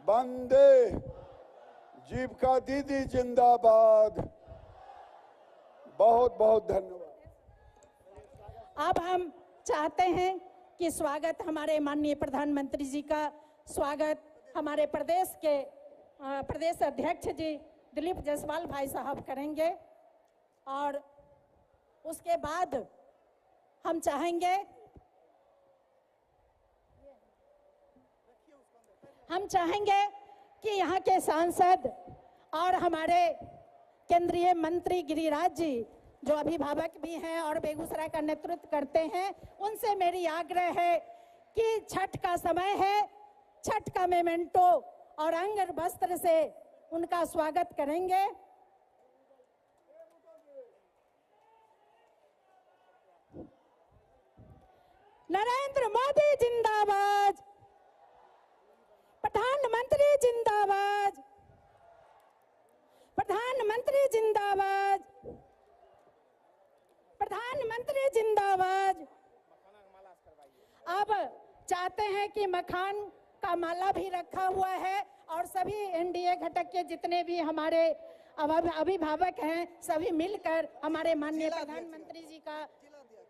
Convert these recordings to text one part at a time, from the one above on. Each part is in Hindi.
वंदे जीविका दीदी जिंदाबाद। बहुत बहुत धन्यवाद। अब हम चाहते हैं कि स्वागत हमारे माननीय प्रधानमंत्री जी का स्वागत हमारे प्रदेश के प्रदेश अध्यक्ष जी दिलीप जायसवाल भाई साहब करेंगे और उसके बाद हम चाहेंगे कि यहाँ के सांसद और हमारे केंद्रीय मंत्री गिरिराज जी जो अभिभावक भी हैं और बेगूसराय का नेतृत्व करते हैं, उनसे मेरी आग्रह है कि छठ का समय है, छठ का मेमेंटो और अंग वस्त्र से उनका स्वागत करेंगे। नरेंद्र मोदी जिंदाबाद, प्रधानमंत्री जिंदाबाद, प्रधानमंत्री जिंदाबाद, प्रधानमंत्री जिंदाबाद। अब चाहते हैं कि मखान का माला भी रखा हुआ है और सभी एनडीए घटक के जितने भी हमारे अभिभावक हैं सभी मिलकर हमारे माननीय प्रधानमंत्री जी का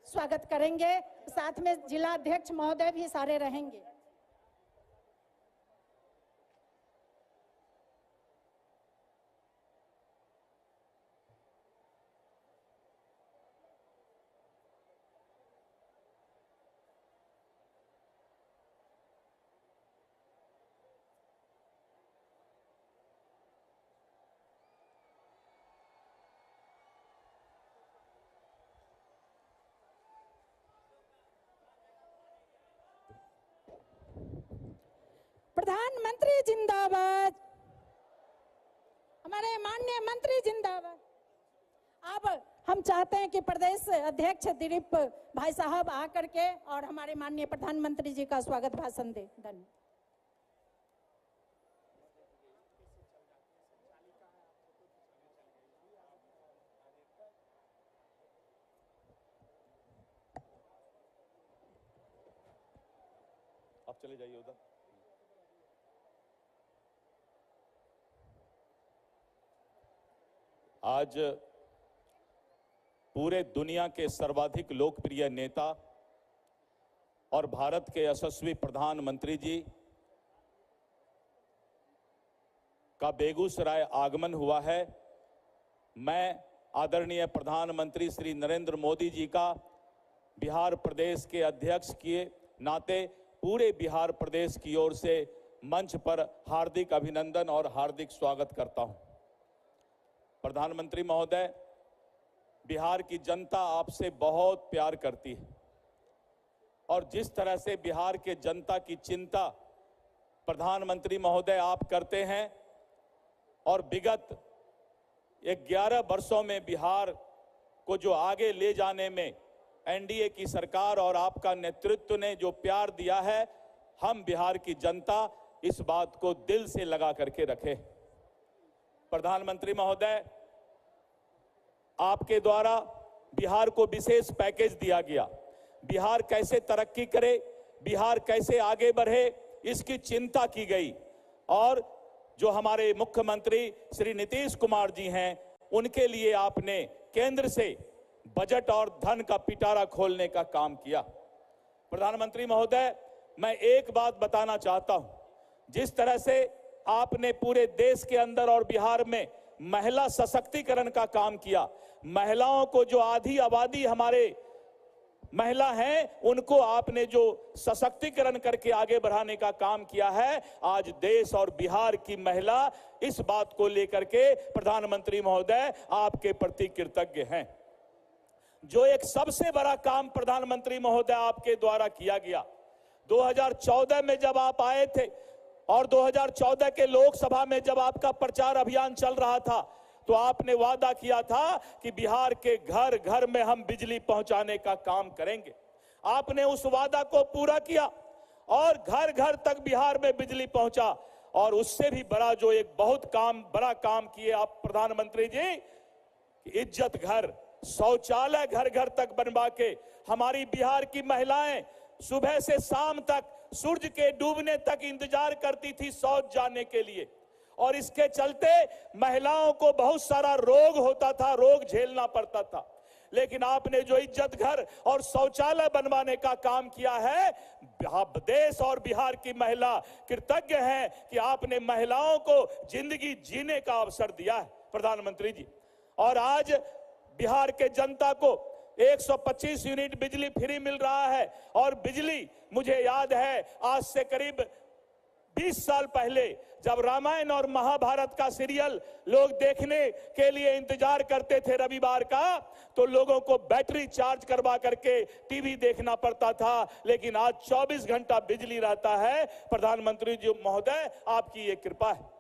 स्वागत करेंगे। साथ में जिला अध्यक्ष महोदय भी सारे रहेंगे। प्रधानमंत्री जिंदाबाद, हमारे माननीय मंत्री जिंदाबाद। अब हम चाहते हैं कि प्रदेश अध्यक्ष दिलीप भाई साहब आकर के और हमारे माननीय प्रधानमंत्री जी का स्वागत भाषण दें। धन्यवाद। आप चले जाइए उधर। आज पूरे दुनिया के सर्वाधिक लोकप्रिय नेता और भारत के यशस्वी प्रधानमंत्री जी का बेगूसराय आगमन हुआ है। मैं आदरणीय प्रधानमंत्री श्री नरेंद्र मोदी जी का बिहार प्रदेश के अध्यक्ष के नाते पूरे बिहार प्रदेश की ओर से मंच पर हार्दिक अभिनंदन और हार्दिक स्वागत करता हूं। प्रधानमंत्री महोदय, बिहार की जनता आपसे बहुत प्यार करती है और जिस तरह से बिहार के जनता की चिंता प्रधानमंत्री महोदय आप करते हैं और विगत 11 वर्षों में बिहार को जो आगे ले जाने में एनडीए की सरकार और आपका नेतृत्व ने जो प्यार दिया है, हम बिहार की जनता इस बात को दिल से लगा करके रखे। प्रधानमंत्री महोदय, आपके द्वारा बिहार को विशेष पैकेज दिया गया। बिहार कैसे तरक्की करे, बिहार कैसे आगे बढ़े, इसकी चिंता की गई और जो हमारे मुख्यमंत्री श्री नीतीश कुमार जी हैं, उनके लिए आपने केंद्र से बजट और धन का पिटारा खोलने का काम किया। प्रधानमंत्री महोदय, मैं एक बात बताना चाहता हूं, जिस तरह से आपने पूरे देश के अंदर और बिहार में महिला सशक्तिकरण का काम किया, महिलाओं को जो आधी आबादी हमारे महिला हैं, उनको आपने जो सशक्तिकरण करके आगे बढ़ाने का काम किया है, आज देश और बिहार की महिला इस बात को लेकर के प्रधानमंत्री महोदय आपके प्रति कृतज्ञ हैं। जो एक सबसे बड़ा काम प्रधानमंत्री महोदय आपके द्वारा किया गया, 2014 में जब आप आए थे और 2014 के लोकसभा में जब आपका प्रचार अभियान चल रहा था, तो आपने वादा किया था कि बिहार के घर घर में हम बिजली पहुंचाने का काम करेंगे। आपने उस वादा को पूरा किया और घर घर तक बिहार में बिजली पहुंचा। और उससे भी बड़ा जो एक बहुत बड़ा काम किए आप प्रधानमंत्री जी, इज्जत घर, शौचालय घर घर तक बनवा के हमारी बिहार की महिलाएं सुबह से शाम तक सूरज के डूबने तक इंतजार करती थी शौच जाने के लिए, और इसके चलते महिलाओं को बहुत सारा रोग होता था, रोग झेलना पड़ता था। लेकिन आपने जो इज्जत घर और शौचालय बनवाने का काम किया है, देश और बिहार की महिला कृतज्ञ है कि आपने महिलाओं को जिंदगी जीने का अवसर दिया है प्रधानमंत्री जी। और आज बिहार के जनता को 125 यूनिट बिजली फ्री मिल रहा है। और बिजली, मुझे याद है आज से करीब 20 साल पहले जब रामायण और महाभारत का सीरियल लोग देखने के लिए इंतजार करते थे रविवार का, तो लोगों को बैटरी चार्ज करवा करके टीवी देखना पड़ता था। लेकिन आज 24 घंटा बिजली रहता है। प्रधानमंत्री जी महोदय, आपकी ये कृपा है।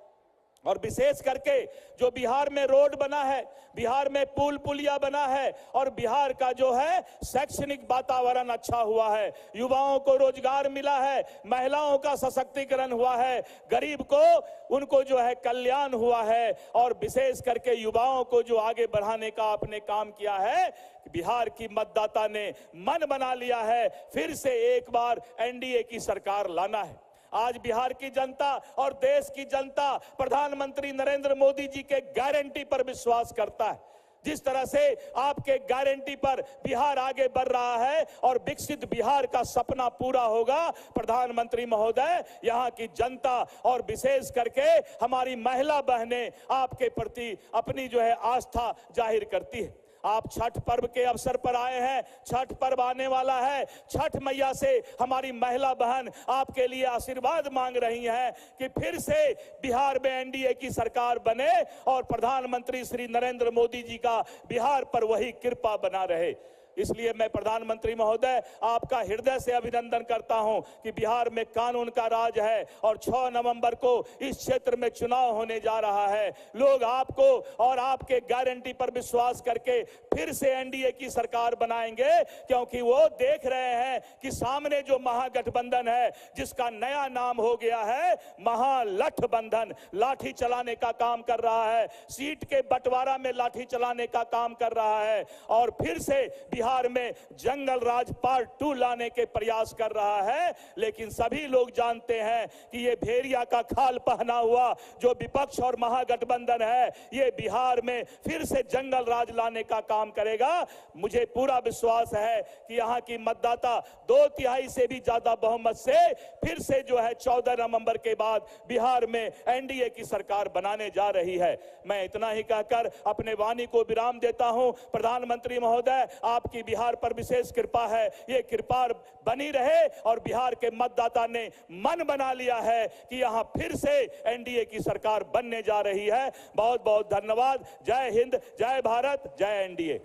और विशेष करके जो बिहार में रोड बना है, बिहार में पुल पुलिया बना है, और बिहार का जो है शैक्षणिक वातावरण अच्छा हुआ है, युवाओं को रोजगार मिला है, महिलाओं का सशक्तिकरण हुआ है, गरीब को उनको जो है कल्याण हुआ है, और विशेष करके युवाओं को जो आगे बढ़ाने का आपने काम किया है, बिहार की मतदाता ने मन बना लिया है फिर से एक बार एनडीए की सरकार लाना है। आज बिहार की जनता और देश की जनता प्रधानमंत्री नरेंद्र मोदी जी के गारंटी पर विश्वास करता है। जिस तरह से आपके गारंटी पर बिहार आगे बढ़ रहा है और विकसित बिहार का सपना पूरा होगा, प्रधानमंत्री महोदय, यहाँ की जनता और विशेष करके हमारी महिला बहनें आपके प्रति अपनी जो है आस्था जाहिर करती है। आप छठ पर्व के अवसर पर आए हैं, छठ पर्व आने वाला है, छठ मैया से हमारी महिला बहन आपके लिए आशीर्वाद मांग रही हैं कि फिर से बिहार में एनडीए की सरकार बने और प्रधानमंत्री श्री नरेंद्र मोदी जी का बिहार पर वही कृपा बना रहे। इसलिए मैं प्रधानमंत्री महोदय आपका हृदय से अभिनंदन करता हूं कि बिहार में कानून का राज है और 6 नवंबर को इस क्षेत्र में चुनाव होने जा रहा है। लोग आपको और आपके गारंटी पर विश्वास करके फिर से एनडीए की सरकार बनाएंगे, क्योंकि वो देख रहे हैं कि सामने जो महागठबंधन है, जिसका नया नाम हो गया है महालठबंधन, लाठी चलाने का काम कर रहा है, सीट के बंटवारा में लाठी चलाने का काम कर रहा है, और फिर से बिहार में जंगल राज पार्ट 2 लाने के प्रयास कर रहा है। लेकिन सभी लोग जानते हैं कि ये भेड़िया का खाल पहना हुआ जो विपक्ष और महागठबंधन है, ये बिहार में फिर से जंगल राज लाने का काम करेगा। मुझे पूरा विश्वास है कि यहाँ की मतदाता 2/3 से भी ज्यादा बहुमत से फिर से जो है 14 नवंबर के बाद बिहार में एनडीए की सरकार बनाने जा रही है। मैं इतना ही कहकर अपने वाणी को विराम देता हूं। प्रधानमंत्री महोदय, आपकी बिहार पर विशेष कृपा है, ये कृपा बनी रहे, और बिहार के मतदाता ने मन बना लिया है कि यहां फिर से एनडीए की सरकार बनने जा रही है। बहुत बहुत धन्यवाद। जय हिंद, जय भारत, जय एनडीए।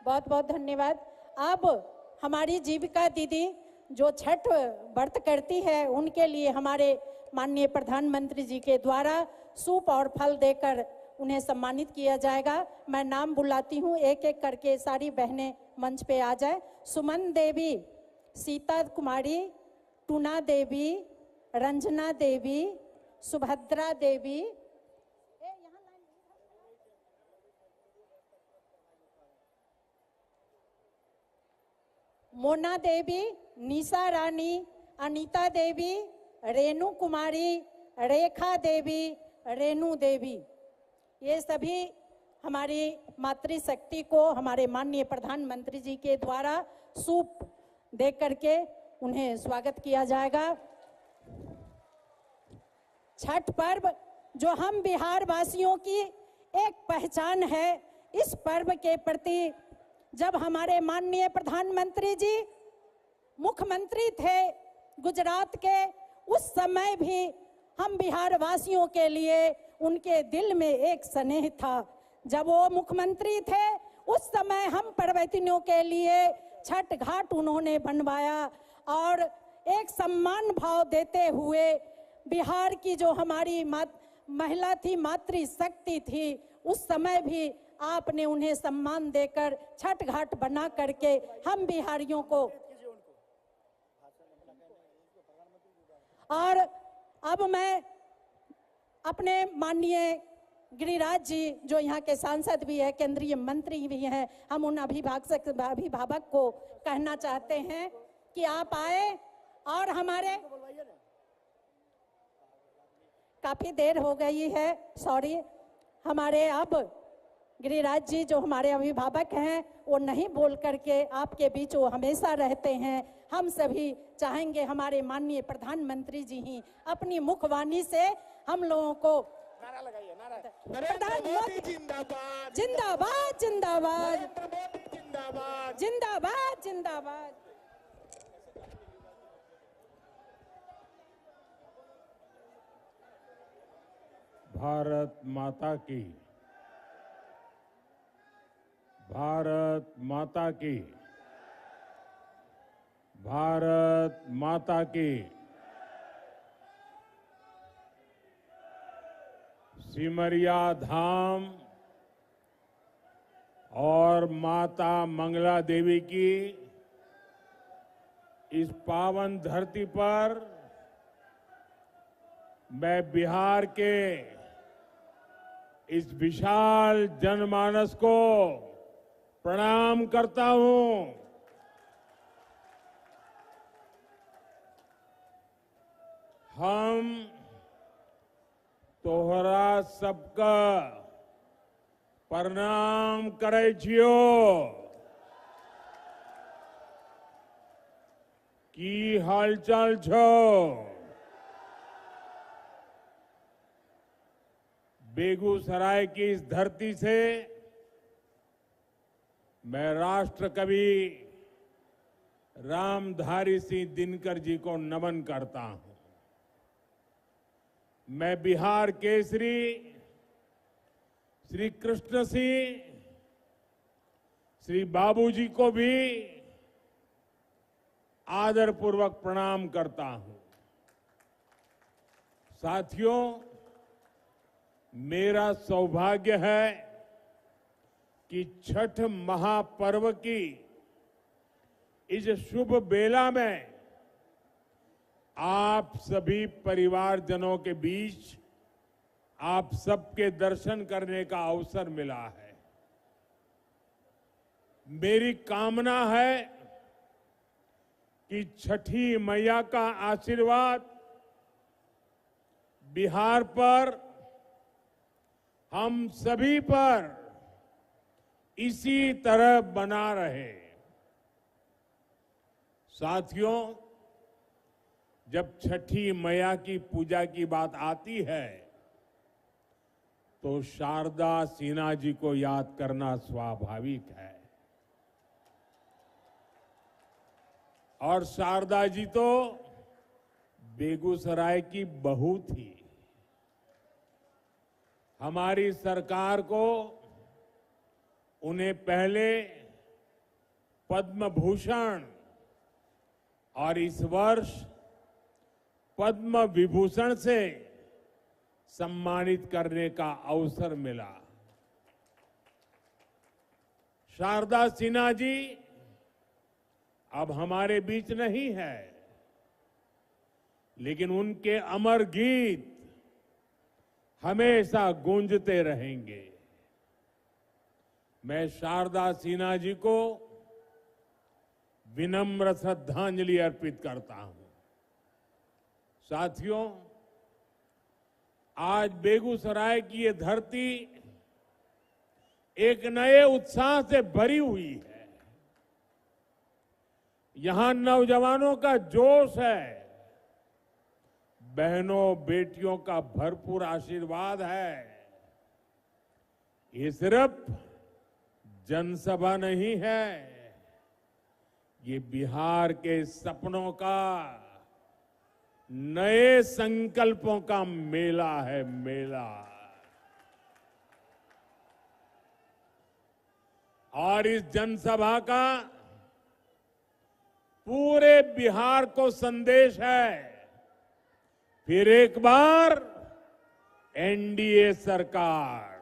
बहुत बहुत धन्यवाद। अब हमारी जीविका दीदी जो छठ व्रत करती है, उनके लिए हमारे माननीय प्रधानमंत्री जी के द्वारा सूप और फल देकर उन्हें सम्मानित किया जाएगा। मैं नाम बुलाती हूँ, एक एक करके सारी बहनें मंच पे आ जाए। सुमन देवी, सीता कुमारी, टूना देवी, रंजना देवी, सुभद्रा देवी, मोना देवी, निशा रानी, अनीता देवी, रेणु कुमारी, रेखा देवी, रेणु देवी, ये सभी हमारी मातृशक्ति को हमारे माननीय प्रधानमंत्री जी के द्वारा सूप दे करके उन्हें स्वागत किया जाएगा। छठ पर्व जो हम बिहार वासियों की एक पहचान है, इस पर्व के प्रति जब हमारे माननीय प्रधानमंत्री जी मुख्यमंत्री थे गुजरात के, उस समय भी हम बिहार वासियों के लिए उनके दिल में एक स्नेह था। जब वो मुख्यमंत्री थे उस समय हम पर्वतियों के लिए छठ घाट उन्होंने बनवाया, और एक सम्मान भाव देते हुए बिहार की जो हमारी महिला थी, मातृशक्ति थी, उस समय भी आपने उन्हें सम्मान देकर छठ घाट बना करके हम बिहारियों को। और अब मैं अपने माननीय गिरिराज जी जो यहाँ के सांसद भी है, केंद्रीय मंत्री भी हैं, हम उन अभिभावक को कहना चाहते हैं कि आप आए और हमारे काफी देर हो गई है, सॉरी, हमारे अब गिरिराज जी जो हमारे अभिभावक हैं वो नहीं बोल करके आपके बीच वो हमेशा रहते हैं। हम सभी चाहेंगे हमारे माननीय प्रधानमंत्री जी ही अपनी मुखवाणी से हम लोगों को नारा लगाइए, नारा। प्रधानमंत्री जिंदाबाद, जिंदाबाद जिंदाबाद नरेंद्र मोदी जिंदाबाद। जिंदाबाद जिंदाबाद। भारत माता की, भारत माता की, भारत माता की। सिमरिया धाम और माता मंगला देवी की इस पावन धरती पर मैं बिहार के इस विशाल जनमानस को प्रणाम करता हूं। हम तोहरा सबका प्रणाम करे छियो। की हालचाल छो? बेगूसराय की इस धरती से मैं राष्ट्र कवि रामधारी सिंह दिनकर जी को नमन करता हूं। मैं बिहार केसरी श्री कृष्ण सिंह, श्री बाबूजी को भी आदरपूर्वक प्रणाम करता हूं। साथियों, मेरा सौभाग्य है कि छठ महापर्व की इस शुभ बेला में आप सभी परिवारजनों के बीच आप सबके दर्शन करने का अवसर मिला है। मेरी कामना है कि छठी मैया का आशीर्वाद बिहार पर, हम सभी पर इसी तरह बना रहे। साथियों, जब छठी मैया की पूजा की बात आती है तो शारदा सिन्हा जी को याद करना स्वाभाविक है। और शारदा जी तो बेगूसराय की बहू थी। हमारी सरकार को उन्हें पहले पद्म भूषण और इस वर्ष पद्म विभूषण से सम्मानित करने का अवसर मिला। शारदा सिन्हा जी अब हमारे बीच नहीं है, लेकिन उनके अमर गीत हमेशा गूंजते रहेंगे। मैं शारदा सिन्हा जी को विनम्र श्रद्धांजलि अर्पित करता हूं। साथियों, आज बेगूसराय की ये धरती एक नए उत्साह से भरी हुई है। यहां नौजवानों का जोश है, बहनों बेटियों का भरपूर आशीर्वाद है। ये सिर्फ जनसभा नहीं है, ये बिहार के सपनों का, नए संकल्पों का मेला है, मेला। और इस जनसभा का पूरे बिहार को संदेश है, फिर एक बार एनडीए सरकार,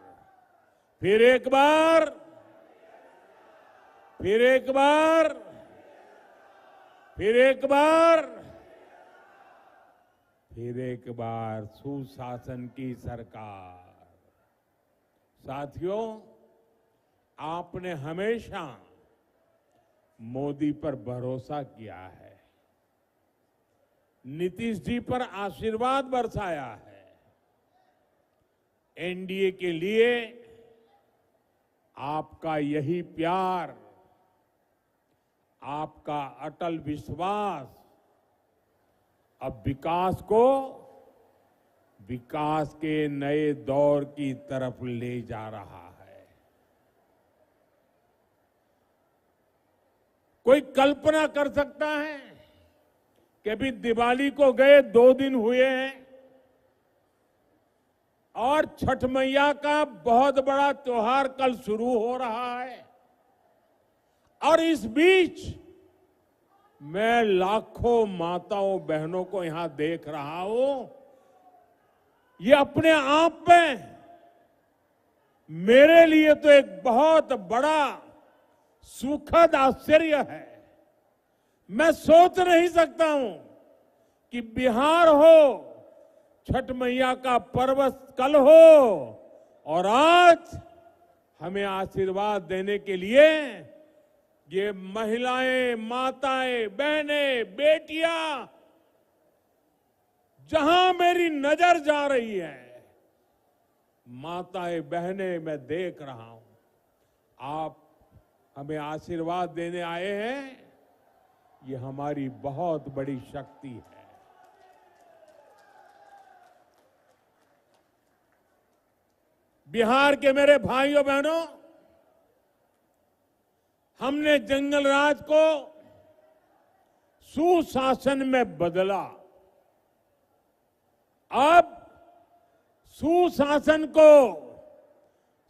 फिर एक बार, फिर एक बार, फिर एक बार, फिर एक बार सुशासन की सरकार। साथियों, आपने हमेशा मोदी पर भरोसा किया है, नीतीश जी पर आशीर्वाद बरसाया है। एनडीए के लिए आपका यही प्यार, आपका अटल विश्वास अब विकास के नए दौर की तरफ ले जा रहा है। कोई कल्पना कर सकता है कि अभी दिवाली को गए 2 दिन हुए हैं और छठ मैया का बहुत बड़ा त्योहार कल शुरू हो रहा है, और इस बीच मैं लाखों माताओं बहनों को यहां देख रहा हूं। ये अपने आप में मेरे लिए तो एक बहुत बड़ा सुखद आश्चर्य है। मैं सोच नहीं सकता हूं कि बिहार हो, छठ मैया का पर्व कल हो और आज हमें आशीर्वाद देने के लिए ये महिलाएं, माताएं, बहनें, बेटियां, जहां मेरी नजर जा रही है, माताएं, बहनें मैं देख रहा हूं। आप हमें आशीर्वाद देने आए हैं, ये हमारी बहुत बड़ी शक्ति है। बिहार के मेरे भाइयों बहनों, हमने जंगल राज को सुशासन में बदला। अब सुशासन को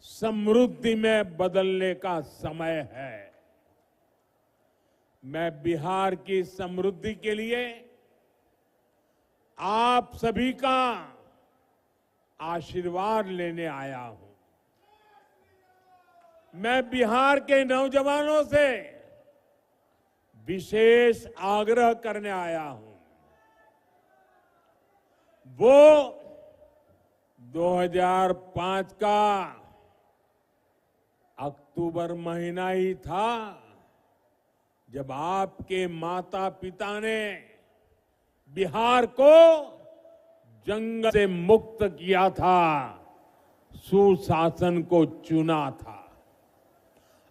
समृद्धि में बदलने का समय है। मैं बिहार की समृद्धि के लिए आप सभी का आशीर्वाद लेने आया हूं। मैं बिहार के नौजवानों से विशेष आग्रह करने आया हूं। वो 2005 का अक्टूबर महीना ही था जब आपके माता पिता ने बिहार को जंगल से मुक्त किया था, सुशासन को चुना था।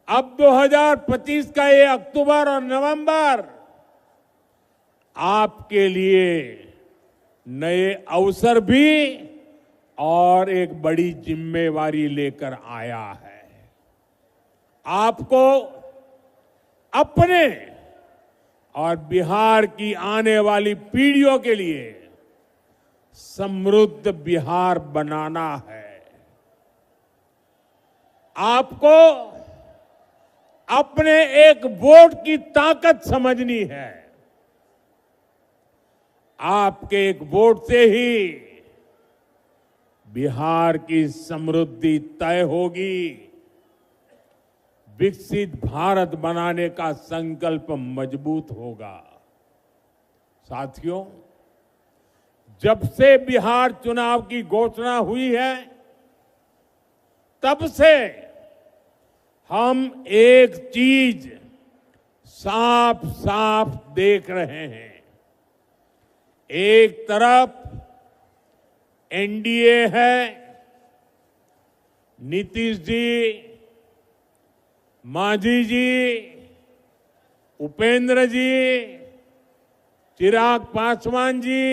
अब 2025 का ये अक्टूबर और नवंबर आपके लिए नए अवसर भी और एक बड़ी जिम्मेवारी लेकर आया है। आपको अपने और बिहार की आने वाली पीढ़ियों के लिए समृद्ध बिहार बनाना है। आपको अपने एक वोट की ताकत समझनी है। आपके एक वोट से ही बिहार की समृद्धि तय होगी। विकसित भारत बनाने का संकल्प मजबूत होगा। साथियों, जब से बिहार चुनाव की घोषणा हुई है, तब से हम एक चीज साफ साफ देख रहे हैं। एक तरफ एनडीए है, नीतीश जी, मांझी जी, उपेंद्र जी, चिराग पासवान जी,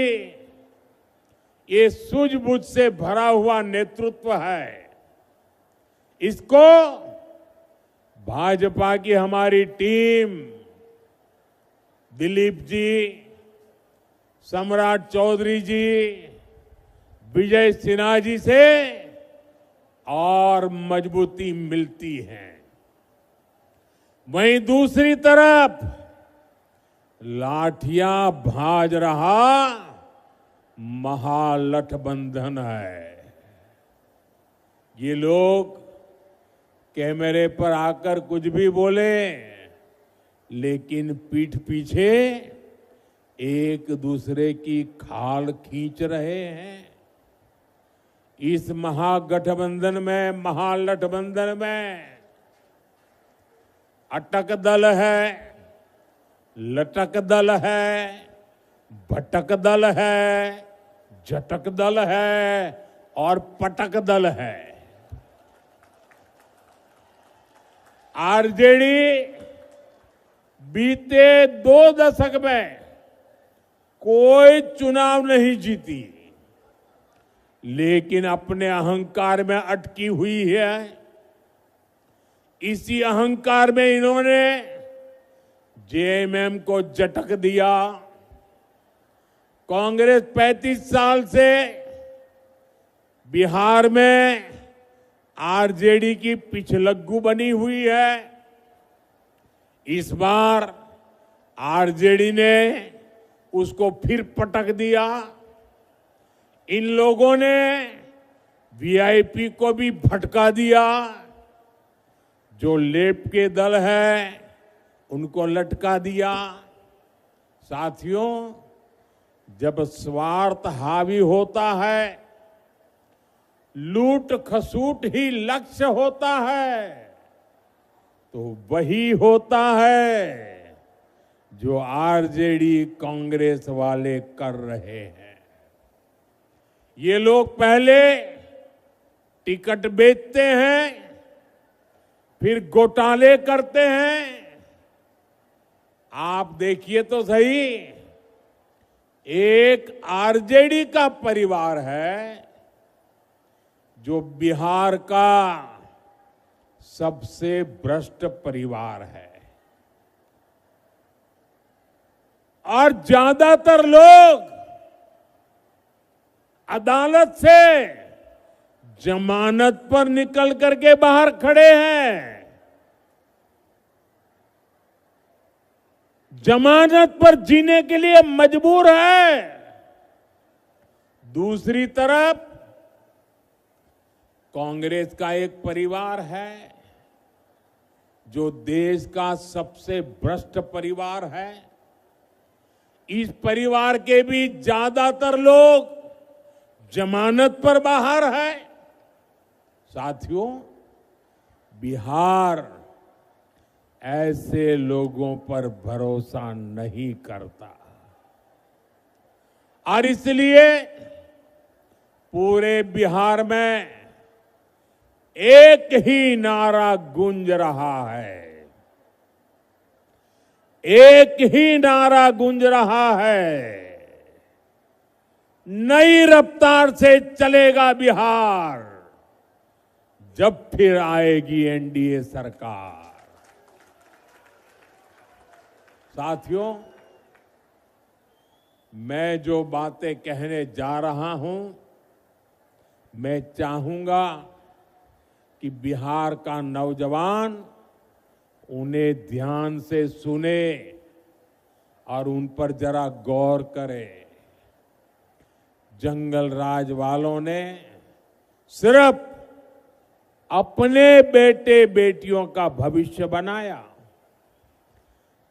ये सूझबूझ से भरा हुआ नेतृत्व है। इसको भाजपा की हमारी टीम, दिलीप जी, सम्राट चौधरी जी, विजय सिन्हा जी से और मजबूती मिलती है। वहीं दूसरी तरफ लाठियां भाज रहा महागठबंधन है। ये लोग कैमरे पर आकर कुछ भी बोले, लेकिन पीठ पीछे एक दूसरे की खाल खींच रहे हैं। इस महागठबंधन में, महागठबंधन में अटक दल है, लटक दल है, भटक दल है, झटक दल है और पटक दल है। आरजेडी बीते 2 दशक में कोई चुनाव नहीं जीती, लेकिन अपने अहंकार में अटकी हुई है। इसी अहंकार में इन्होंने जेएमएम को झटक दिया। कांग्रेस 35 साल से बिहार में आरजेडी की पिछलग्गू बनी हुई है। इस बार आरजेडी ने उसको फिर पटक दिया। इन लोगों ने वीआईपी को भी भटका दिया। जो लेफ्ट के दल है उनको लटका दिया। साथियों, जब स्वार्थ हावी होता है, लूट खसूट ही लक्ष्य होता है, तो वही होता है जो आरजेडी कांग्रेस वाले कर रहे हैं। ये लोग पहले टिकट बेचते हैं, फिर घोटाले करते हैं। आप देखिए तो सही, एक आरजेडी का परिवार है जो बिहार का सबसे भ्रष्ट परिवार है, और ज्यादातर लोग अदालत से जमानत पर निकल करके बाहर खड़े हैं। जमानत पर जीने के लिए मजबूर है। दूसरी तरफ कांग्रेस का एक परिवार है जो देश का सबसे भ्रष्ट परिवार है। इस परिवार के भी ज्यादातर लोग जमानत पर बाहर है। साथियों, बिहार ऐसे लोगों पर भरोसा नहीं करता, और इसलिए पूरे बिहार में एक ही नारा गूंज रहा है, एक ही नारा गूंज रहा है, नई रफ्तार से चलेगा बिहार जब फिर आएगी एनडीए सरकार। साथियों, मैं जो बातें कहने जा रहा हूं, मैं चाहूंगा कि बिहार का नौजवान उन्हें ध्यान से सुने और उन पर जरा गौर करे। जंगल राज वालों ने सिर्फ अपने बेटे बेटियों का भविष्य बनाया,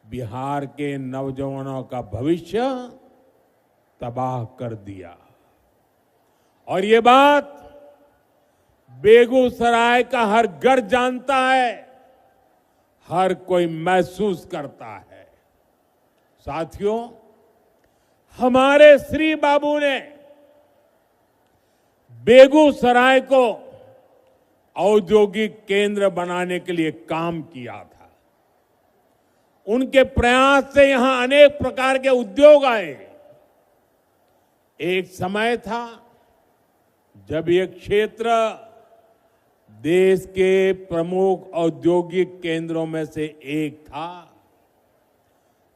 बिहार के नौजवानों का भविष्य तबाह कर दिया। और ये बात बेगूसराय का हर घर जानता है, हर कोई महसूस करता है। साथियों, हमारे श्री बाबू ने बेगूसराय को औद्योगिक केंद्र बनाने के लिए काम किया था। उनके प्रयास से यहां अनेक प्रकार के उद्योग आए। एक समय था जब यह क्षेत्र देश के प्रमुख औद्योगिक केंद्रों में से एक था।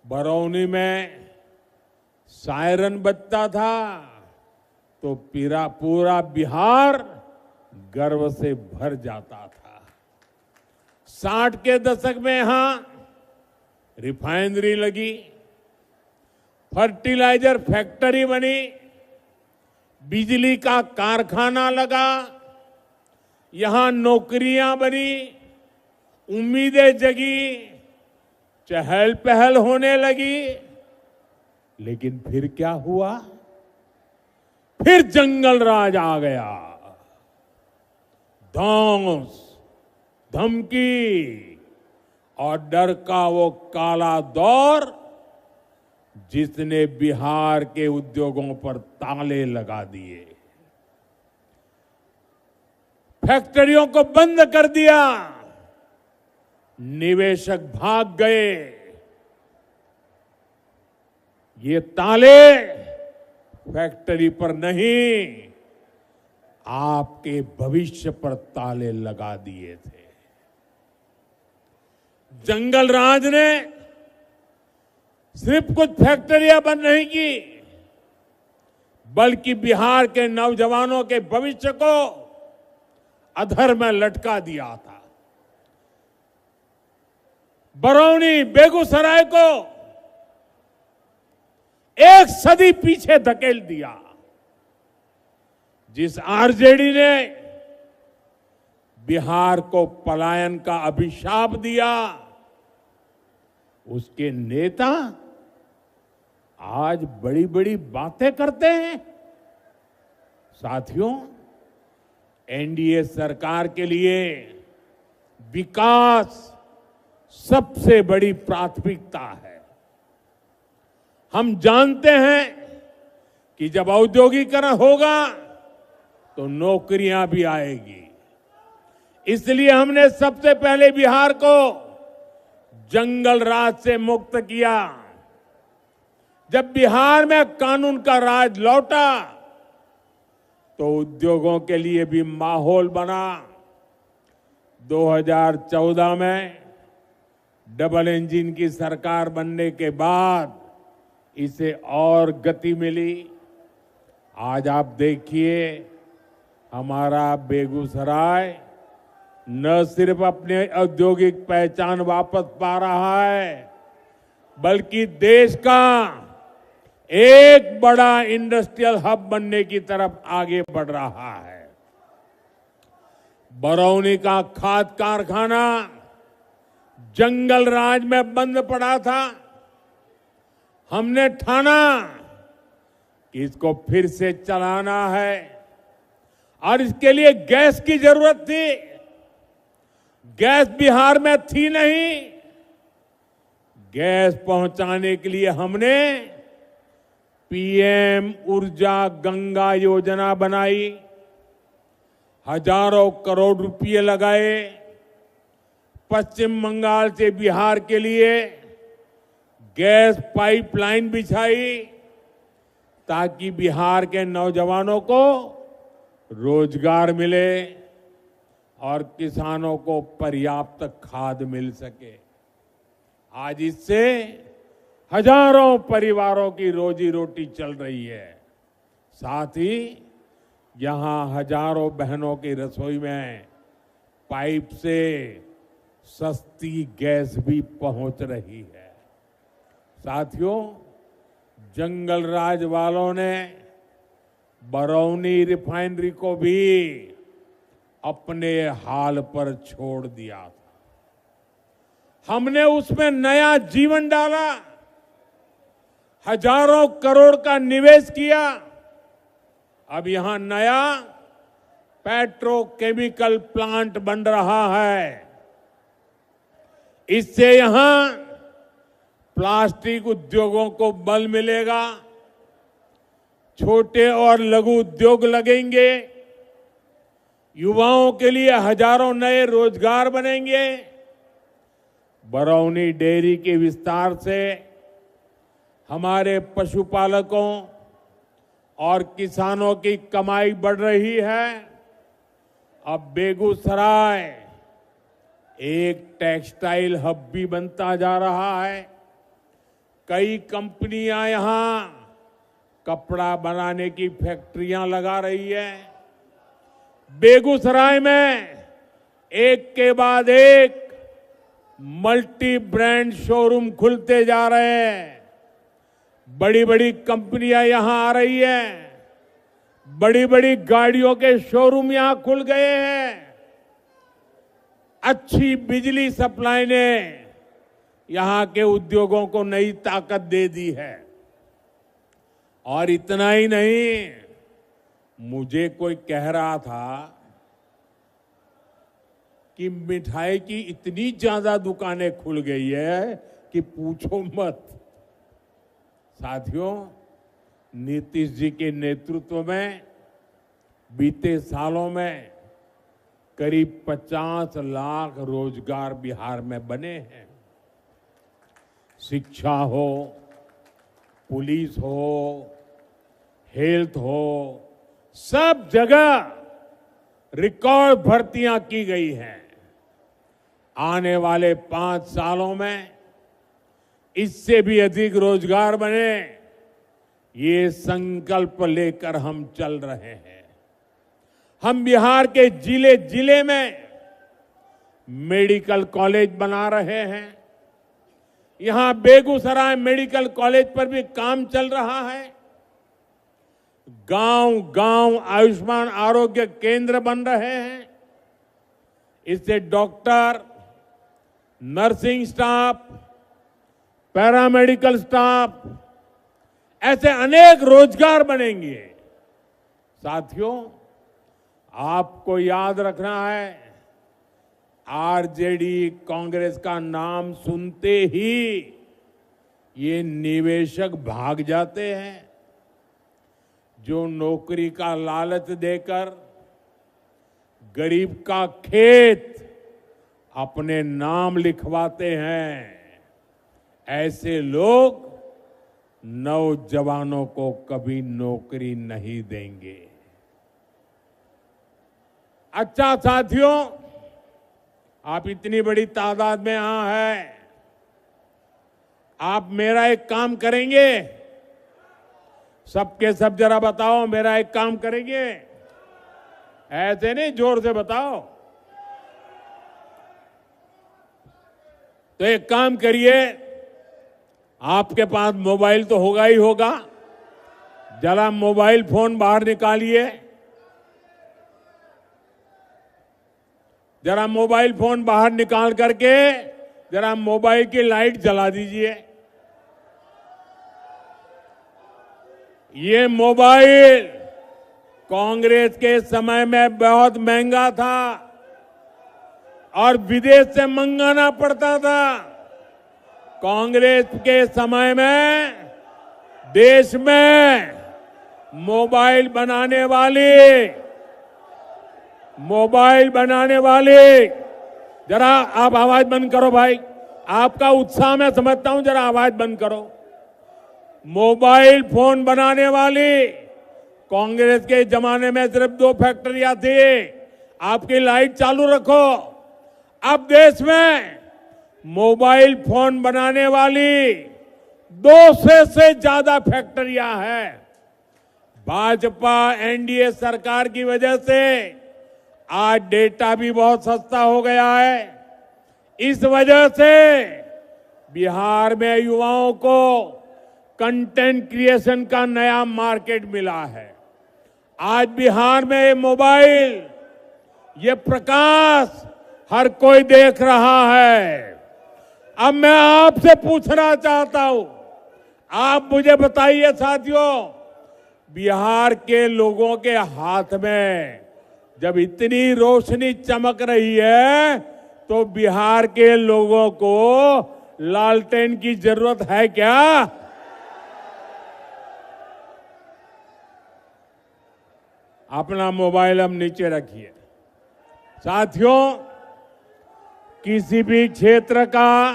बरौनी में सायरन बजता था तो पूरा बिहार गर्व से भर जाता था। 60 के दशक में यहां रिफाइनरी लगी, फर्टिलाइजर फैक्ट्री बनी, बिजली का कारखाना लगा, यहां नौकरियां बनी, उम्मीदें जगी, चहल पहल होने लगी। लेकिन फिर क्या हुआ? फिर जंगल राज आ गया। धौंस, धमकी और डर का वो काला दौर जिसने बिहार के उद्योगों पर ताले लगा दिए, फैक्ट्रियों को बंद कर दिया, निवेशक भाग गए। ये ताले फैक्ट्री पर नहीं, आपके भविष्य पर ताले लगा दिए थे। जंगल राज ने सिर्फ कुछ फैक्ट्रियां बंद नहीं की, बल्कि बिहार के नौजवानों के भविष्य को अधर में लटका दिया था। बरौनी, बेगूसराय को एक सदी पीछे धकेल दिया। जिस आरजेडी ने बिहार को पलायन का अभिशाप दिया, उसके नेता आज बड़ी बड़ी बातें करते हैं। साथियों, एनडीए सरकार के लिए विकास सबसे बड़ी प्राथमिकता है। हम जानते हैं कि जब औद्योगिकरण होगा तो नौकरियां भी आएगी। इसलिए हमने सबसे पहले बिहार को जंगल राज से मुक्त किया। जब बिहार में कानून का राज लौटा तो उद्योगों के लिए भी माहौल बना। 2014 में डबल इंजन की सरकार बनने के बाद इसे और गति मिली। आज आप देखिए, हमारा बेगूसराय न सिर्फ अपने औद्योगिक पहचान वापस पा रहा है, बल्कि देश का एक बड़ा इंडस्ट्रियल हब बनने की तरफ आगे बढ़ रहा है। बरौनी का खाद कारखाना जंगल राज में बंद पड़ा था। हमने ठाना कि इसको फिर से चलाना है और इसके लिए गैस की जरूरत थी। गैस बिहार में थी नहीं। गैस पहुंचाने के लिए हमने पीएम ऊर्जा गंगा योजना बनाई। हजारों करोड़ रुपए लगाए। पश्चिम बंगाल से बिहार के लिए गैस पाइपलाइन बिछाई ताकि बिहार के नौजवानों को रोजगार मिले और किसानों को पर्याप्त खाद मिल सके। आज इससे हजारों परिवारों की रोजी रोटी चल रही है। साथ ही यहां हजारों बहनों की रसोई में पाइप से सस्ती गैस भी पहुंच रही है। साथियों, जंगल राज वालों ने बरौनी रिफाइनरी को भी अपने हाल पर छोड़ दिया था। हमने उसमें नया जीवन डाला, हजारों करोड़ का निवेश किया। अब यहां नया पेट्रोकेमिकल प्लांट बन रहा है। इससे यहां प्लास्टिक उद्योगों को बल मिलेगा, छोटे और लघु उद्योग लगेंगे, युवाओं के लिए हजारों नए रोजगार बनेंगे। बरौनी डेयरी के विस्तार से हमारे पशुपालकों और किसानों की कमाई बढ़ रही है। अब बेगूसराय एक टेक्सटाइल हब भी बनता जा रहा है। कई कंपनियां यहां कपड़ा बनाने की फैक्ट्रियां लगा रही है। बेगूसराय में एक के बाद एक मल्टी ब्रांड शोरूम खुलते जा रहे हैं। बड़ी बड़ी कंपनियां यहां आ रही है। बड़ी बड़ी गाड़ियों के शोरूम यहां खुल गए हैं। अच्छी बिजली सप्लाई ने यहां के उद्योगों को नई ताकत दे दी है। और इतना ही नहीं, मुझे कोई कह रहा था कि मिठाई की इतनी ज्यादा दुकानें खुल गई है कि पूछो मत। साथियों, नीतीश जी के नेतृत्व में बीते सालों में करीब 50 लाख रोजगार बिहार में बने हैं। शिक्षा हो, पुलिस हो, हेल्थ हो, सब जगह रिकॉर्ड भर्तियां की गई हैं। आने वाले 5 सालों में इससे भी अधिक रोजगार बने, ये संकल्प लेकर हम चल रहे हैं। हम बिहार के जिले जिले में मेडिकल कॉलेज बना रहे हैं। यहां बेगूसराय मेडिकल कॉलेज पर भी काम चल रहा है। गांव गांव आयुष्मान आरोग्य केंद्र बन रहे हैं। इससे doctor, nursing staff, paramedical staff, ऐसे अनेक रोजगार बनेंगे। साथियों, आपको याद रखना है, आरजेडी कांग्रेस का नाम सुनते ही ये निवेशक भाग जाते हैं। जो नौकरी का लालच देकर गरीब का खेत अपने नाम लिखवाते हैं, ऐसे लोग नौजवानों को कभी नौकरी नहीं देंगे। अच्छा साथियों, आप इतनी बड़ी तादाद में यहां हैं, आप मेरा एक काम करेंगे? सबके सब जरा बताओ, मेरा एक काम करेंगे? ऐसे नहीं, जोर से बताओ। तो एक काम करिए, आपके पास मोबाइल तो होगा ही होगा, जरा मोबाइल फोन बाहर निकालिए। जरा मोबाइल फोन बाहर निकाल करके जरा मोबाइल की लाइट जला दीजिए। ये मोबाइल कांग्रेस के समय में बहुत महंगा था और विदेश से मंगाना पड़ता था। कांग्रेस के समय में देश में मोबाइल बनाने वाले, जरा आप आवाज बंद करो भाई, आपका उत्साह मैं समझता हूं, जरा आवाज बंद करो। मोबाइल फोन बनाने वाली कांग्रेस के जमाने में सिर्फ 2 फैक्ट्रियां थी। आपकी लाइट चालू रखो। अब देश में मोबाइल फोन बनाने वाली 200 से ज्यादा फैक्ट्रियां हैं। भाजपा एनडीए सरकार की वजह से आज डेटा भी बहुत सस्ता हो गया है। इस वजह से बिहार में युवाओं को कंटेंट क्रिएशन का नया मार्केट मिला है। आज बिहार में मोबाइल, ये प्रकाश हर कोई देख रहा है। अब मैं आपसे पूछना चाहता हूं, आप मुझे बताइए साथियों, बिहार के लोगों के हाथ में जब इतनी रोशनी चमक रही है तो बिहार के लोगों को लालटेन की जरूरत है क्या? अपना मोबाइल हम नीचे रखिए। साथियों, किसी भी क्षेत्र का,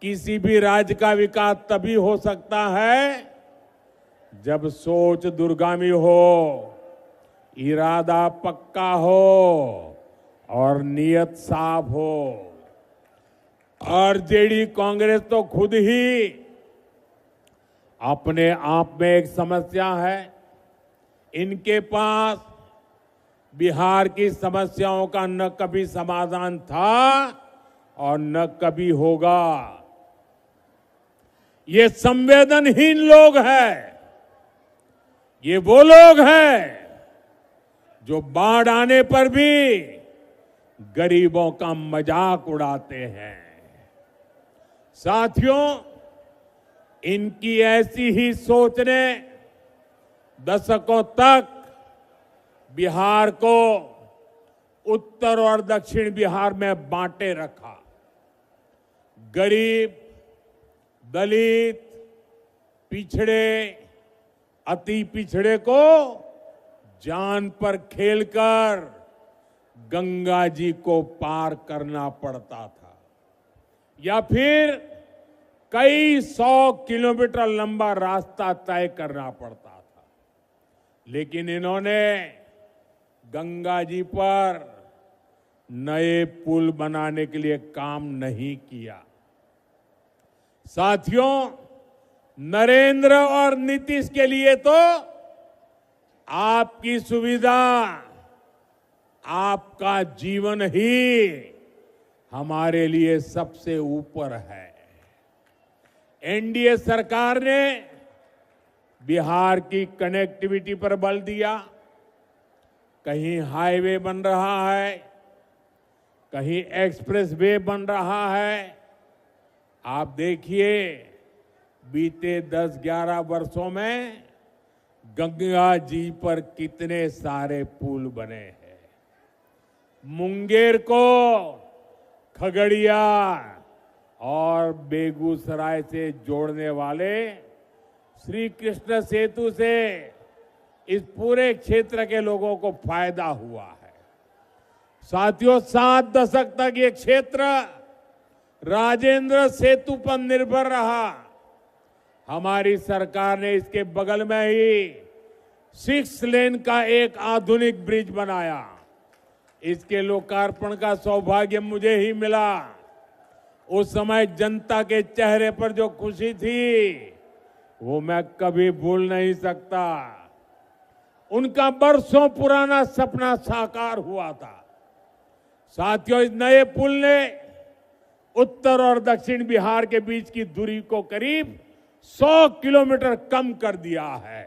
किसी भी राज्य का विकास तभी हो सकता है जब सोच दूरगामी हो, इरादा पक्का हो और नियत साफ हो। आरजेडी कांग्रेस तो खुद ही अपने आप में एक समस्या है। इनके पास बिहार की समस्याओं का न कभी समाधान था और न कभी होगा। ये संवेदनहीन लोग हैं। ये वो लोग हैं जो बाढ़ आने पर भी गरीबों का मजाक उड़ाते हैं। साथियों, इनकी ऐसी ही सोच ने दशकों तक बिहार को उत्तर और दक्षिण बिहार में बांटे रखा। गरीब, दलित, पिछड़े, अति पिछड़े को जान पर खेलकर गंगा जी को पार करना पड़ता था, या फिर कई 100 किलोमीटर लंबा रास्ता तय करना पड़ता था। लेकिन इन्होंने गंगा जी पर नए पुल बनाने के लिए काम नहीं किया। साथियों, नरेंद्र और नीतीश के लिए तो आपकी सुविधा, आपका जीवन ही हमारे लिए सबसे ऊपर है। एनडीए सरकार ने बिहार की कनेक्टिविटी पर बल दिया। कहीं हाईवे बन रहा है, कहीं एक्सप्रेस वे बन रहा है। आप देखिए, बीते 10-11 वर्षों में गंगा जी पर कितने सारे पुल बने हैं। मुंगेर को खगड़िया और बेगूसराय से जोड़ने वाले श्री कृष्ण सेतु से इस पूरे क्षेत्र के लोगों को फायदा हुआ है। साथियों, 7 दशक तक ये क्षेत्र राजेंद्र सेतु पर निर्भर रहा। हमारी सरकार ने इसके बगल में ही 6 लेन का एक आधुनिक ब्रिज बनाया। इसके लोकार्पण का सौभाग्य मुझे ही मिला। उस समय जनता के चेहरे पर जो खुशी थी वो मैं कभी भूल नहीं सकता। उनका बरसों पुराना सपना साकार हुआ था। साथियों, इस नए पुल ने उत्तर और दक्षिण बिहार के बीच की दूरी को करीब 100 किलोमीटर कम कर दिया है।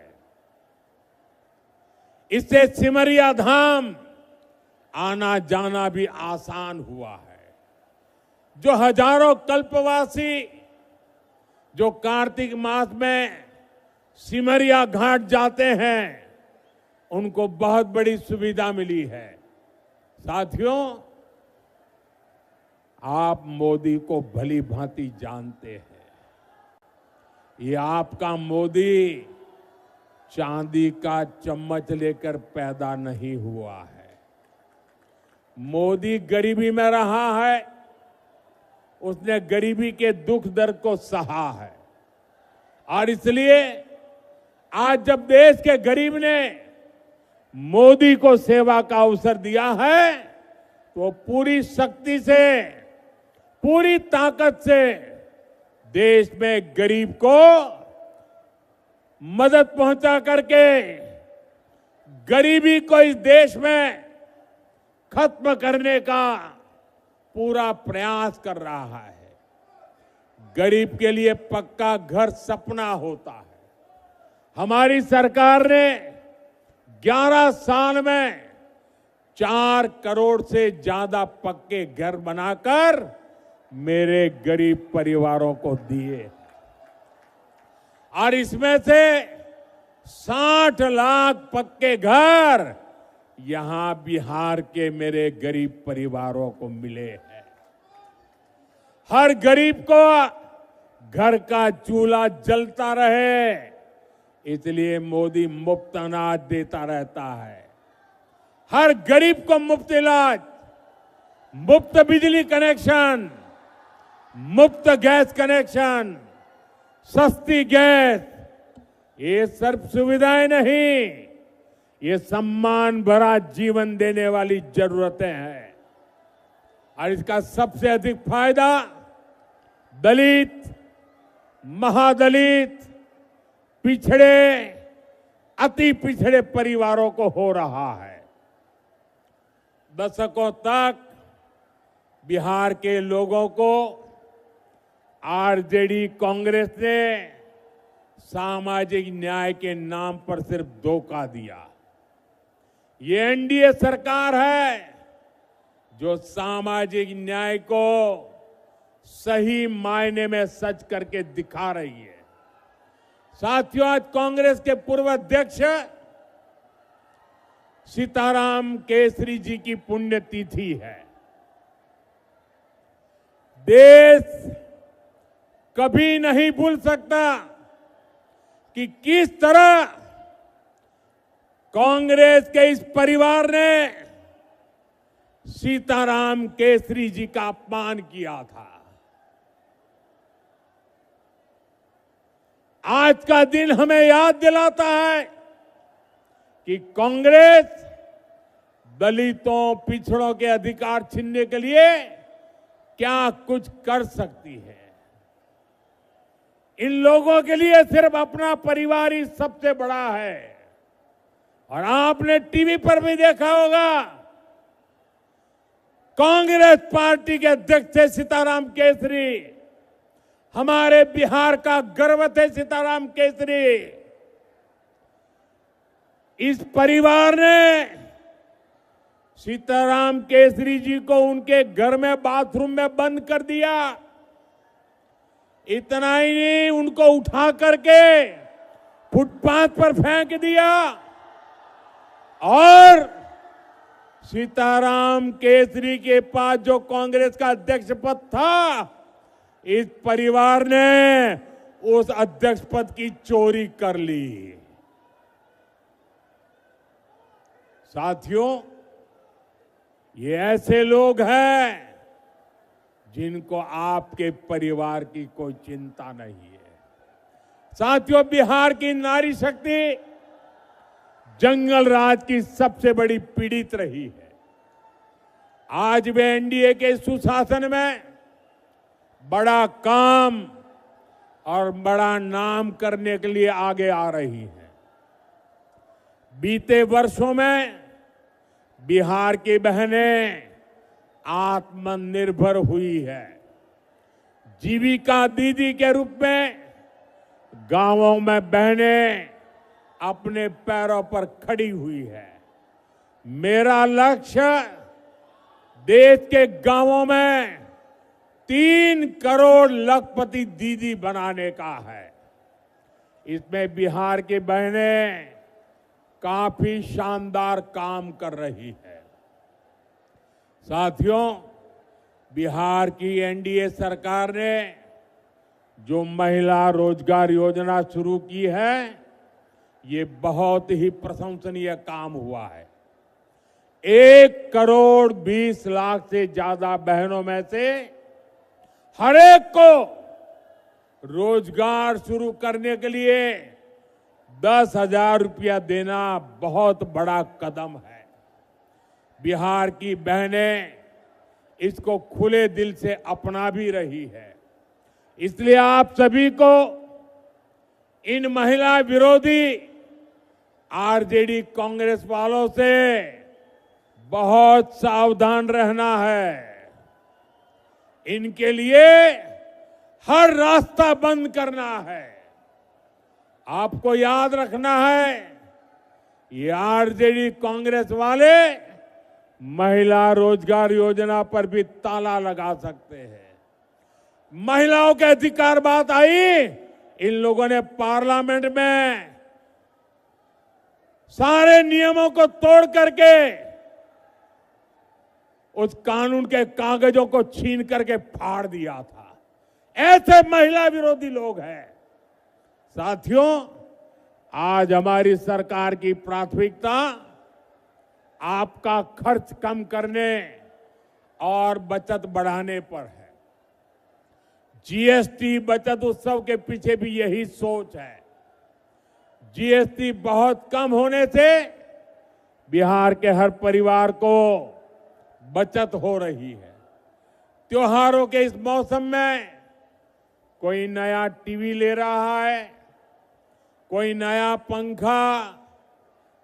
इससे सिमरिया धाम आना जाना भी आसान हुआ है। जो हजारों कल्पवासी जो कार्तिक मास में सिमरिया घाट जाते हैं, उनको बहुत बड़ी सुविधा मिली है। साथियों, आप मोदी को भली भांति जानते हैं। ये आपका मोदी चांदी का चम्मच लेकर पैदा नहीं हुआ है। मोदी गरीबी में रहा है, उसने गरीबी के दुख दर्द को सहा है। और इसलिए आज जब देश के गरीब ने मोदी को सेवा का अवसर दिया है, तो पूरी शक्ति से, पूरी ताकत से देश में गरीब को मदद पहुंचा करके गरीबी को इस देश में खत्म करने का पूरा प्रयास कर रहा है। गरीब के लिए पक्का घर सपना होता है। हमारी सरकार ने 11 साल में 4 करोड़ से ज्यादा पक्के घर बनाकर मेरे गरीब परिवारों को दिए, और इसमें से 60 लाख पक्के घर यहां बिहार के मेरे गरीब परिवारों को मिले हैं। हर गरीब को घर का चूल्हा जलता रहे, इसलिए मोदी मुफ्त अनाज देता रहता है। हर गरीब को मुफ्त इलाज, मुफ्त बिजली कनेक्शन, मुफ्त गैस कनेक्शन, सस्ती गैस, ये सिर्फ सुविधाएं नहीं, ये सम्मान भरा जीवन देने वाली जरूरतें हैं। और इसका सबसे अधिक फायदा दलित, महादलित, पिछड़े, अति पिछड़े परिवारों को हो रहा है। दशकों तक बिहार के लोगों को आरजेडी कांग्रेस ने सामाजिक न्याय के नाम पर सिर्फ धोखा दिया। ये एनडीए सरकार है जो सामाजिक न्याय को सही मायने में सच करके दिखा रही है। साथियों, आज कांग्रेस के पूर्व अध्यक्ष सीताराम केसरी जी की पुण्यतिथि है। देश कभी नहीं भूल सकता कि किस तरह कांग्रेस के इस परिवार ने सीताराम केसरी जी का अपमान किया था। आज का दिन हमें याद दिलाता है कि कांग्रेस दलितों, पिछड़ों के अधिकार छीनने के लिए क्या कुछ कर सकती है। इन लोगों के लिए सिर्फ अपना परिवार ही सबसे बड़ा है। और आपने टीवी पर भी देखा होगा, कांग्रेस पार्टी के अध्यक्ष थे सीताराम केसरी, हमारे बिहार का गर्व थे सीताराम केसरी। इस परिवार ने सीताराम केसरी जी को उनके घर में बाथरूम में बंद कर दिया। इतना ही नहीं, उनको उठा करके फुटपाथ पर फेंक दिया और सीताराम केसरी के पास जो कांग्रेस का अध्यक्ष पद था, इस परिवार ने उस अध्यक्ष पद की चोरी कर ली। साथियों, ये ऐसे लोग हैं जिनको आपके परिवार की कोई चिंता नहीं है। साथियों, बिहार की नारी शक्ति जंगल राज की सबसे बड़ी पीड़ित रही है। आज वे एनडीए के सुशासन में बड़ा काम और बड़ा नाम करने के लिए आगे आ रही है। बीते वर्षों में बिहार की बहनें आत्मनिर्भर हुई है। जीविका दीदी के रूप में गांवों में बहनें अपने पैरों पर खड़ी हुई है। मेरा लक्ष्य देश के गांवों में 3 करोड़ लखपति दीदी बनाने का है। इसमें बिहार की बहनें काफी शानदार काम कर रही है। साथियों, बिहार की एनडीए सरकार ने जो महिला रोजगार योजना शुरू की है, ये बहुत ही प्रशंसनीय काम हुआ है। 1 करोड़ 20 लाख से ज्यादा बहनों में से हर एक को रोजगार शुरू करने के लिए 10,000 रुपया देना बहुत बड़ा कदम है। बिहार की बहनें इसको खुले दिल से अपना भी रही है। इसलिए आप सभी को इन महिला विरोधी आरजेडी कांग्रेस वालों से बहुत सावधान रहना है। इनके लिए हर रास्ता बंद करना है। आपको याद रखना है, ये आरजेडी कांग्रेस वाले महिला रोजगार योजना पर भी ताला लगा सकते हैं। महिलाओं के अधिकार बात आई, इन लोगों ने पार्लियामेंट में सारे नियमों को तोड़ करके उस कानून के कागजों को छीन करके फाड़ दिया था। ऐसे महिला विरोधी लोग हैं। साथियों, आज हमारी सरकार की प्राथमिकता आपका खर्च कम करने और बचत बढ़ाने पर है। जीएसटी बचत उत्सव के पीछे भी यही सोच है। जीएसटी बहुत कम होने से बिहार के हर परिवार को बचत हो रही है। त्योहारों के इस मौसम में कोई नया टीवी ले रहा है, कोई नया पंखा,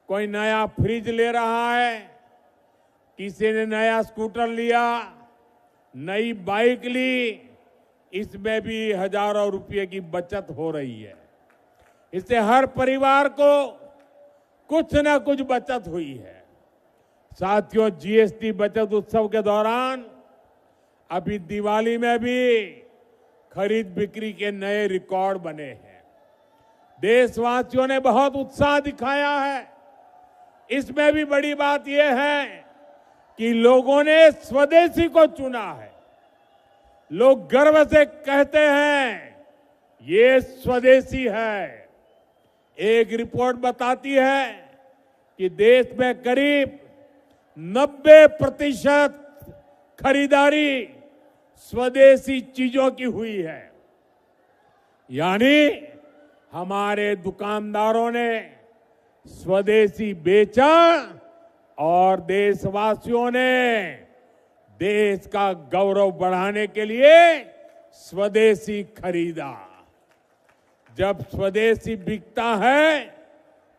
कोई नया फ्रिज ले रहा है, किसी ने नया स्कूटर लिया, नई बाइक ली। इसमें भी हजारों रुपए की बचत हो रही है। इससे हर परिवार को कुछ न कुछ बचत हुई है। साथियों, जीएसटी बचत उत्सव के दौरान अभी दिवाली में भी खरीद बिक्री के नए रिकॉर्ड बने हैं। देशवासियों ने बहुत उत्साह दिखाया है। इसमें भी बड़ी बात यह है कि लोगों ने स्वदेशी को चुना है। लोग गर्व से कहते हैं ये स्वदेशी है। एक रिपोर्ट बताती है कि देश में करीब 90% खरीदारी स्वदेशी चीजों की हुई है। यानी हमारे दुकानदारों ने स्वदेशी बेचा और देशवासियों ने देश का गौरव बढ़ाने के लिए स्वदेशी खरीदा। जब स्वदेशी बिकता है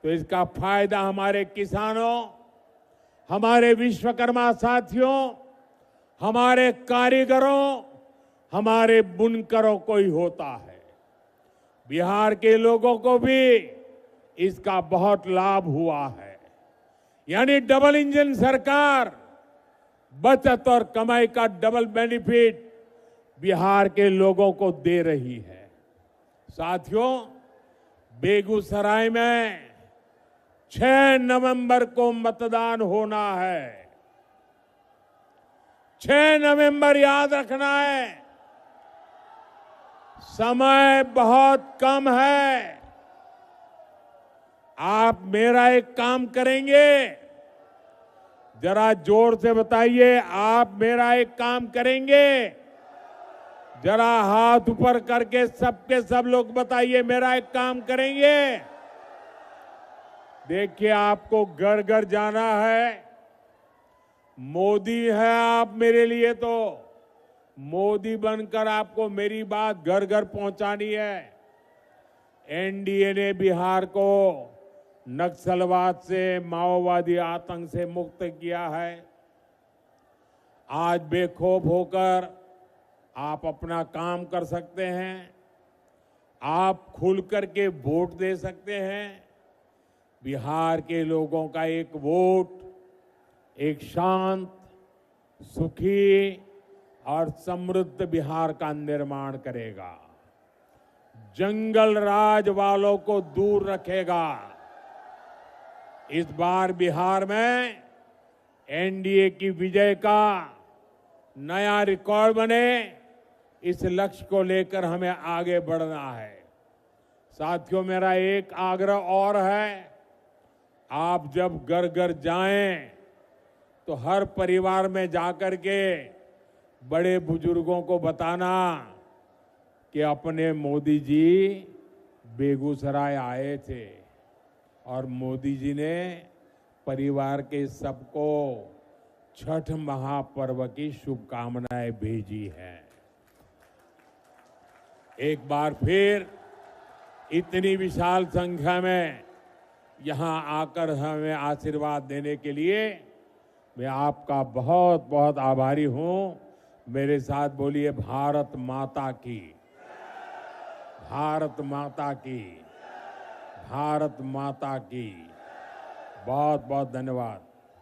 तो इसका फायदा हमारे किसानों, हमारे विश्वकर्मा साथियों, हमारे कारीगरों, हमारे बुनकरों को ही होता है। बिहार के लोगों को भी इसका बहुत लाभ हुआ है। यानी डबल इंजन सरकार बचत और कमाई का डबल बेनिफिट बिहार के लोगों को दे रही है। साथियों, बेगूसराय में 6 नवंबर को मतदान होना है। 6 नवंबर याद रखना है। समय बहुत कम है। आप मेरा एक काम करेंगे, जरा जोर से बताइए, आप मेरा एक काम करेंगे? जरा हाथ ऊपर करके सबके सब लोग बताइए, मेरा एक काम करेंगे? देखिए, आपको घर घर जाना है। मोदी है आप मेरे लिए, तो मोदी बनकर आपको मेरी बात घर घर पहुंचानी है। एनडीए ने बिहार को नक्सलवाद से, माओवादी आतंक से मुक्त किया है। आज बेखौफ होकर आप अपना काम कर सकते हैं। आप खुल करके वोट दे सकते हैं। बिहार के लोगों का एक वोट एक शांत, सुखी और समृद्ध बिहार का निर्माण करेगा। जंगल राज वालों को दूर रखेगा। इस बार बिहार में एनडीए की विजय का नया रिकॉर्ड बने, इस लक्ष्य को लेकर हमें आगे बढ़ना है। साथियों, मेरा एक आग्रह और है, आप जब घर घर जाएं तो हर परिवार में जाकर के बड़े बुजुर्गों को बताना कि अपने मोदी जी बेगूसराय आए थे और मोदी जी ने परिवार के सबको छठ महापर्व की शुभकामनाएं भेजी हैं। एक बार फिर इतनी विशाल संख्या में यहां आकर हमें आशीर्वाद देने के लिए मैं आपका बहुत बहुत आभारी हूं। मेरे साथ बोलिए, भारत माता की, भारत माता की, भारत माता की। बहुत बहुत धन्यवाद।